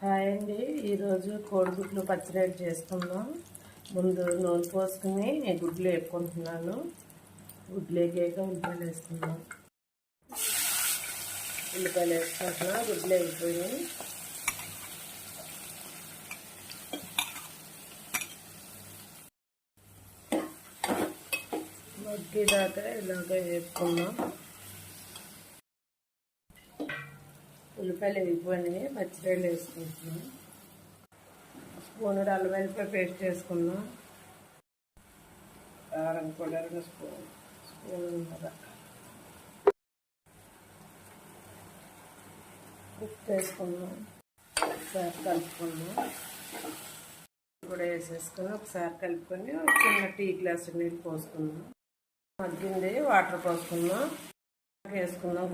Hi అండి, ఈరోజు కోడిగుడ్లు పచ్చడి చేసుకుందాం. ముందు నూనె పోసుకుని గుడ్లు వేపుకుంటున్నాను. గుడ్లు వేగాక ఉల్లిపాయలు వేసుకుందాం. ఉల్లిపాయలు వేసుకుంటున్నా. గుడ్లు వేగిపోయి మగ్గిదాకా ఇలాగ వేపుకుందాం. ఉల్లిపాయలు వేగిపోయినాయి, పచ్చిరొయ్యలు వేసుకుంటున్నాం. స్పూన్ అల్లం వెల్లిపాయ పేస్ట్ వేసుకున్నాం. కారం కూడా 2 స్పూన్ ఉప్పు వేసుకున్నాం. ఒకసారి కలుపుకున్నాం. కూడా వేసేసుకుని ఒకసారి కలుపుకొని చిన్న టీ గ్లాసు నీళ్ళు పోసుకున్నాం. మగ్గింది, వాటర్ పోసుకున్నాం. వేసుకున్నాం.